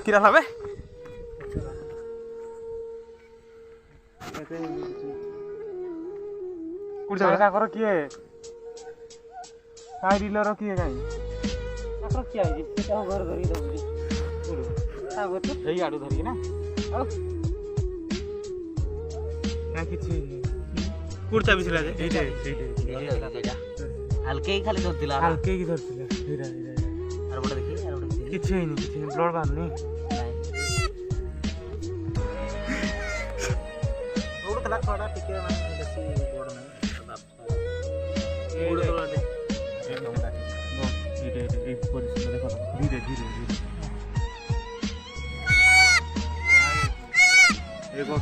কিরা লাবে कुछ का करो किए काय डीलर किए काई करो किया है से घर धरी दो आगो तो एई आडू धरी ना ना किछि कुर्चा बिसला जे एइटे हल्के ही खाली धरतिला हल्के की धरतिला हिरा आर बड देखि आर बड किछि नहीं किछि ब्लड बांधनी रोड कला थोड़ा टिके माने बेसी बोर्ड में बोर्ड थोड़ा दे धीरे परिस्थिति देखो धीरे धीरे धीरे एक और